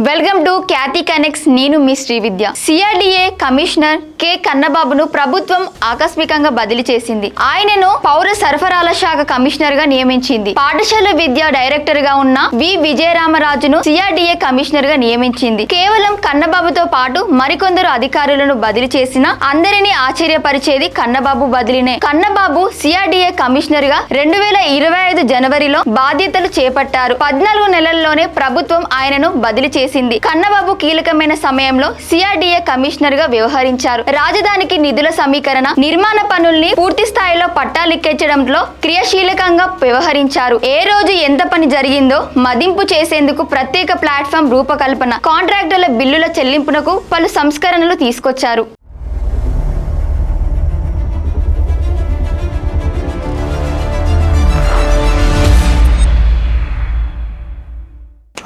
Welcome to Khyati connects. నేను మీ Srividya. CRDA commissioner K కన్నబాబును ప్రభుత్వం ఆకస్మికంగా బదిలీ చేసింది. ఆయనను పౌర సరఫరాల శాఖ కమిషనర్ గా నియమించింది. పాఠశాల విద్యా డైరెక్టర్ గా ఉన్న వి విజయరామరాజును సిఆర్డీఏ కమిషనర్ గా నియమించింది. కేవలం కన్నబాబుతో పాటు మరికొందరు అధికారులను బదిలీ చేసిన అందరినీ ఆశ్చర్యపరిచేది కన్నబాబు బదిలీనే. కన్నబాబు సిఆర్డీఏ కమిషనర్ గా 2025 జనవరిలో బాధ్యతలు చేపట్టారు. 14 నెలల్లోనే ప్రభుత్వం ఆయనను బదిలీ చేసింది. కన్నబాబు కీలకమైన సమయంలో సిఆర్డీఏ కమిషనర్ గా వ్యవహరించారు. రాజధానికి నిధుల సమీకరణ, నిర్మాణ పనుల్ని పూర్తి స్థాయిలో పట్టాలెక్కించడంలో క్రియాశీలకంగా వ్యవహరించారు. ఏ రోజు ఎంత పని జరిగిందో మదింపు చేసేందుకు ప్రత్యేక ప్లాట్ఫామ్ రూపకల్పన, కాంట్రాక్టర్ల బిల్లుల చెల్లింపునకు పలు సంస్కరణలు తీసుకొచ్చారు.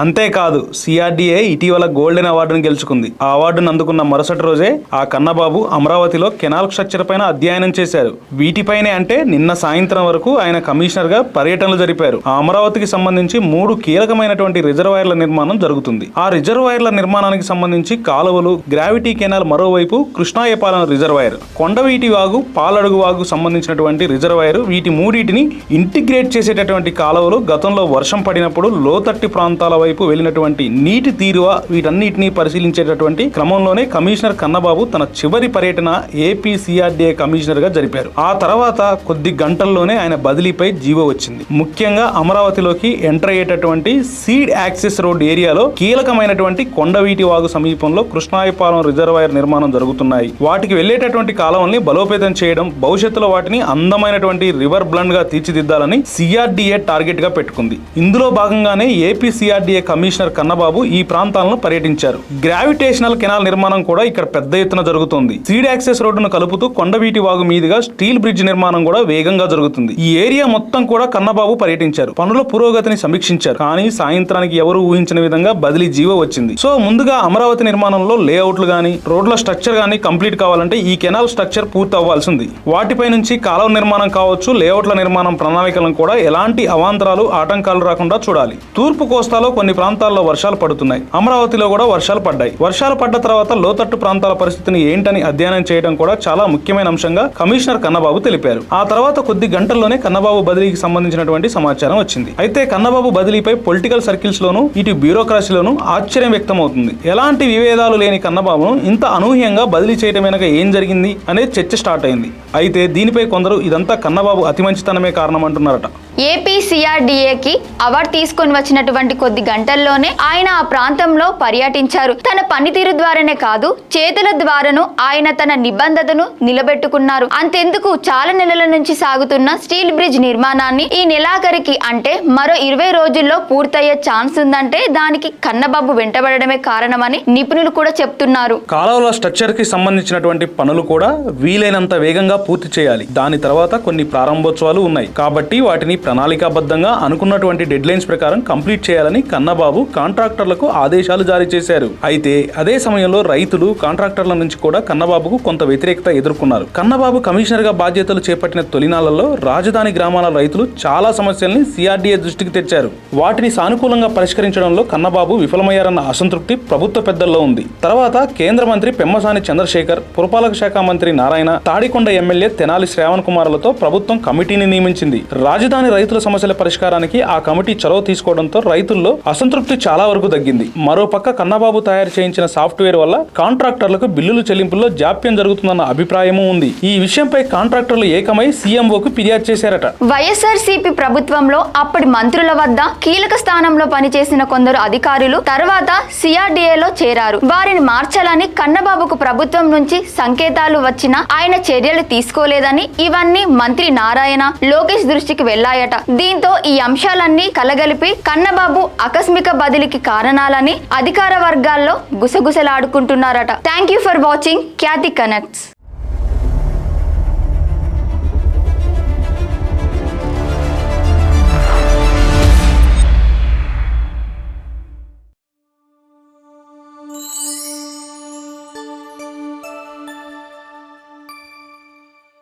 అంతేకాదు సిఆర్డీఏ ఇటీవల గోల్డెన్ అవార్డును గెలుచుకుంది. ఆ అవార్డును అందుకున్న మరుసటి రోజే ఆ కన్నబాబు అమరావతిలో కెనాల్ స్ట్రక్చర్ పైన అధ్యయనం చేశారు. వీటిపైనే అంటే నిన్న సాయంత్రం వరకు ఆయన కమిషనర్ గా పర్యటనలు జరిపారు. ఆ అమరావతికి సంబంధించి 3 కీలకమైనటువంటి రిజర్వాయర్ల నిర్మాణం జరుగుతుంది. ఆ రిజర్వాయర్ల నిర్మాణానికి సంబంధించి కాలువలు, గ్రావిటీ కెనాల్, మరోవైపు కృష్ణాయపాలెం రిజర్వాయర్, కొండవీటి వాగు, పాలడుగు వాగు సంబంధించినటువంటి రిజర్వాయర్, వీటి మూడింటిని ఇంటిగ్రేట్ చేసేటటువంటి కాలువలు గతంలో వర్షం పడినప్పుడు లోతట్టి ప్రాంతాల వైపు వెళ్ళినటువంటి నీటి తీరువ, వీటన్నిటిని పరిశీలించేటటువంటి క్రమంలోనే కమిషనర్ కన్నబాబు తన చివరి పర్యటన ఏపీ సిఆర్డీఏ కమిషనర్ గా జరిపారు. ఆ తర్వాత కొద్ది గంటల్లోనే ఆయన బదిలీపై జీవో వచ్చింది. ముఖ్యంగా అమరావతిలోకి ఎంటర్ అయ్యేటటువంటి సీడ్ యాక్సెస్ రోడ్ ఏరియాలో కీలకమైనటువంటి కొండవీటి వాగు సమీపంలో కృష్ణాయపాలెం రిజర్వాయర్ నిర్మాణం జరుగుతున్నాయి. వాటికి వెళ్లేటటువంటి కాలువల్ని బలోపేతం చేయడం, భవిష్యత్తులో వాటిని అందమైనటువంటి రివర్ బ్లండ్ గా తీర్చిదిద్దాలని సిఆర్డీఏ టార్గెట్ గా పెట్టుకుంది. ఇందులో భాగంగానే ఏపీ సిఆర్డీఏ కమిషనర్ కన్నబాబు ఈ ప్రాంతాలను పర్యటించారు. గ్రావిటేషనల్ కెనాల్ నిర్మాణం కూడా ఇక్కడ పెద్ద ఎత్తున జరుగుతుంది. సీడ్ యాక్సెస్ రోడ్డును కలుపుతూ కొండవీటి వాగు మీదుగా స్టీల్ బ్రిడ్జ్ నిర్మాణం కూడా వేగంగా జరుగుతుంది. ఈ ఏరియా మొత్తం కూడా కన్నబాబు పర్యటించారు. పనుల పురోగతిని సమీక్షించారు. కానీ సాయంత్రానికి ఎవరు ఊహించిన విధంగా బదిలీ జీవో వచ్చింది. సో ముందుగా అమరావతి నిర్మాణంలో లేఅవుట్లు గానీ, రోడ్ల స్ట్రక్చర్ గానీ కంప్లీట్ కావాలంటే ఈ కెనాల్ స్ట్రక్చర్ పూర్తి అవ్వాల్సింది. వాటిపై నుంచి కాలువ నిర్మాణం కావచ్చు, లేఅవుట్ల నిర్మాణం ప్రణాళికలను కూడా ఎలాంటి అవాంతరాలు, ఆటంకాలు రాకుండా చూడాలి. తూర్పు కోస్తాలో కొన్ని ప్రాంతాల్లో వర్షాలు పడుతున్నాయి. అమరావతిలో కూడా వర్షాలు పడ్డాయి. వర్షాలు పడ్డ తర్వాత లోతట్టు ప్రాంతాల పరిస్థితిని ఏంటని అధ్యయనం చేయడం కూడా చాలా ముఖ్యమైన అంశంగా కమిషనర్ కన్నబాబు తెలిపారు. ఆ తర్వాత కొద్ది గంటల్లోనే కన్నబాబు బదిలీకి సంబంధించినటువంటి సమాచారం వచ్చింది. అయితే కన్నబాబు బదిలీపై పొలిటికల్ సర్కిల్స్ లోను, ఇటు బ్యూరోక్రసీలోను ఆశ్చర్యం వ్యక్తమవుతుంది. ఎలాంటి విభేదాలు లేని కన్నబాబును ఇంత అనూహ్యంగా బదిలీ చేయడం వెనక ఏం జరిగింది అనేది చర్చ స్టార్ట్ అయింది. అయితే దీనిపై కొందరు ఇదంతా కన్నబాబు అతి మంచితనమే కారణం అంటున్నారట. ఏపీ సిఆర్డీఏకి అవార్డు తీసుకొని వచ్చినటువంటి కొద్ది గంటల్లోనే ఆయన ఆ ప్రాంతంలో పర్యటించారు. తన పనితీరు ద్వారానే కాదు, చేతుల ద్వారాను ఆయన తన నిబంధతను నిలబెట్టుకున్నారు. అంతెందుకు, చాలా నెలల నుంచి సాగుతున్న స్టీల్ బ్రిడ్జ్ నిర్మాణాన్ని ఈ నెలాఖరికి అంటే మరో 20 రోజుల్లో పూర్తయ్యే ఛాన్స్ ఉందంటే దానికి కన్నబాబు వెంటబడమే కారణమని నిపుణులు కూడా చెప్తున్నారు. కాలువల స్ట్రక్చర్ కి సంబంధించినటువంటి పనులు కూడా వీలైనంత వేగంగా పూర్తి చేయాలి. దాని తర్వాత కొన్ని ప్రారంభోత్సవాలు ఉన్నాయి కాబట్టి వాటిని ప్రణాళికాబద్ధంగా అనుకున్నటువంటి డెడ్ లైన్స్ ప్రకారం కంప్లీట్ చేయాలని కన్నబాబు కాంట్రాక్టర్లకు ఆదేశాలు జారీ చేశారు. అయితే అదే సమయంలో రైతులు, కాంట్రాక్టర్ల నుంచి కూడా కన్నబాబుకు కొంత వ్యతిరేకత ఎదుర్కొన్నారు. కన్నబాబు కమిషనర్ గా బాధ్యతలు చేపట్టిన తొలినాళ్లలో రాజధాని గ్రామాల రైతులు చాలా సమస్యల్ని సిఆర్డీఏ దృష్టికి తెచ్చారు. వాటిని సానుకూలంగా పరిష్కరించడంలో కన్నబాబు విఫలమయ్యారన్న అసంతృప్తి ప్రభుత్వ పెద్దల్లో ఉంది. తర్వాత కేంద్ర మంత్రి పెమ్మసాని చంద్రశేఖర్, పురపాలక శాఖ మంత్రి నారాయణ, తాడికొండ ఎమ్మెల్యే తెనాలి శ్రావణ్ కుమార్లతో ప్రభుత్వం కమిటీని నియమించింది. రాజధాని రైతుల సమస్యల పరిష్కారానికి ఆ కమిటీ చొరవ తీసుకోవడంతో రైతుల్లో అసంతృప్తి చాలా వరకు తగ్గింది. మరోపక్క కన్నబాబు తయారు చేయించిన సాఫ్ట్వేర్ వల్ల కాంట్రాక్టర్లకు బిల్లుల చెల్లింపుల్లో జాప్యం జరుగుతుందన్న అభిప్రాయమూ ఉంది. ఈ విషయంపై కాంట్రాక్టర్లు ఏకమై సీఎంఓకు ఫిర్యాదు చేశారట. వైఎస్ఆర్సీపీ ప్రభుత్వంలో అప్పటి మంత్రుల వద్ద కీలక స్థానంలో పనిచేసిన కొందరు అధికారులు తర్వాత సిఆర్డీఏలో చేరారు. వారిని మార్చాలని కన్నబాబుకు ప్రభుత్వం నుంచి సంకేతాలు వచ్చినా ఆయన చర్యలు తీసుకోలేదని, ఇవన్నీ మంత్రి నారాయణ, లోకేష్ దృష్టికి వెళ్లాయట. దీంతో ఈ అంశాలన్నీ కలగలిపి కన్నబాబు ఆకస్మిక బదిలీకి కారణాలని అధికార వర్గాల్లో గుసగుసలాడుకుంటున్నారట. Thank you for watching Khyathi connects.